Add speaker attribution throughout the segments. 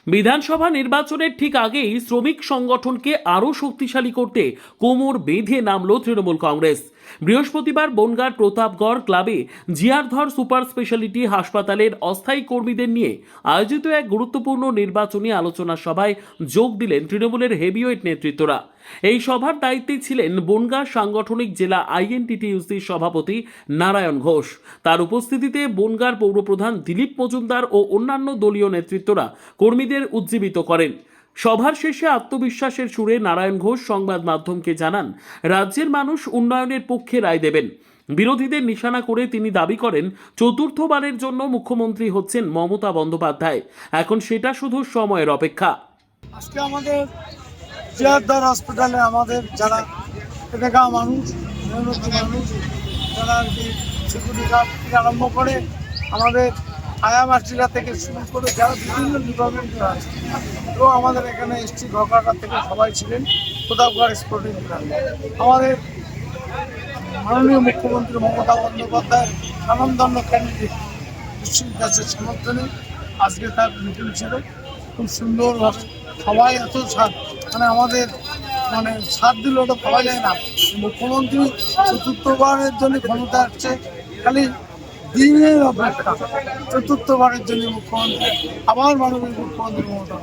Speaker 1: বিধানসভা নির্বাচনের ঠিক আগেই শ্রমিক সংগঠনকে আরও শক্তিশালী করতে কোমর বেঁধে নামল তৃণমূল কংগ্রেস। বৃহস্পতিবার বনগাঁর প্রতাপগড় ক্লাবে জিয়ারধর সুপার স্পেশালিটি হাসপাতালের অস্থায়ী কর্মীদের নিয়ে আয়োজিত এক গুরুত্বপূর্ণ নির্বাচনী আলোচনা সভায় যোগ দিলেন তৃণমূলের হেভিওয়েট নেতৃত্বরা। এই সভার দায়িত্বে ছিলেন বনগাঁ সাংগঠনিক জেলা আইএনটিটিইউসির সভাপতি নারায়ণ ঘোষ। তার উপস্থিতিতে বনগাঁর পৌরপ্রধান দিলীপ মজুমদার ও অন্যান্য দলীয় নেতৃত্বরা কর্মীদের উজ্জীবিত করেন। সভার শেষে আত্মবিশ্বাসের সুরে নারায়ণ ঘোষ সংবাদ মাধ্যমকে জানান, রাজ্যের মানুষ উন্নয়নের পক্ষে রায় দেবেন। বিরোধীদের নিশানা করে তিনি দাবি করেন, চতুর্থবারের জন্য মুখ্যমন্ত্রী হচ্ছেন মমতা বন্দ্যোপাধ্যায়। এখন সেটা শুধু সময়ের অপেক্ষা।
Speaker 2: আজকে আমাদের জিয়ারধর হসপিটালে আমাদের যারা এলাকার মানুষ, মেহনতি মানুষ, যারা আর কি সিকিউরিটি গার্ড থেকে আরম্ভ করে আমাদের আয়ামাসিরা থেকে শুরু করে যারা বিভিন্ন ডিপার্টমেন্টে আছে, তো আমাদের এখানে এসটি ঘকাটা থেকে সবাই ছিলেন। প্রতাপগড় স্পোর্টিং ক্লাব আমাদের মাননীয় মুখ্যমন্ত্রী মমতা বন্দ্যোপাধ্যায়ের স্বনামধন্য ক্যান্ডিডেট বিশ্বের কাছে সমর্থনে আজকে তার মিটিং ছিল। খুব সুন্দরভাবে সবাই এত মানে আমাদের সাথ দিল, ওটা পাওয়া যায় না। মুখ্যমন্ত্রী চতুর্থবারের জন্য ক্ষমতা আসছে, খালি দিনের অপেক্ষা। চতুর্থবারের জন্য মুখ্যমন্ত্রী আবার মাননীয় মুখ্যমন্ত্রী মমতা।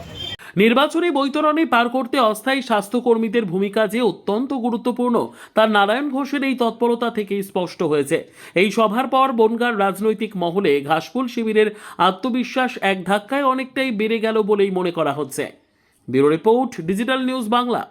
Speaker 1: নির্বাচনী বৈতরণী পার করতে অস্থায়ী স্বাস্থ্যকর্মীদের ভূমিকা যে অত্যন্ত গুরুত্বপূর্ণ, তার নারায়ণ ঘোষের এই তৎপরতা থেকেই স্পষ্ট হয়েছে। এই সভার পর বনগাঁর রাজনৈতিক মহলে ঘাসফুল শিবিরের আত্মবিশ্বাস এক ধাক্কায় অনেকটাই বেড়ে গেল বলেই মনে করা হচ্ছে। Bureau report, digital news Bangla.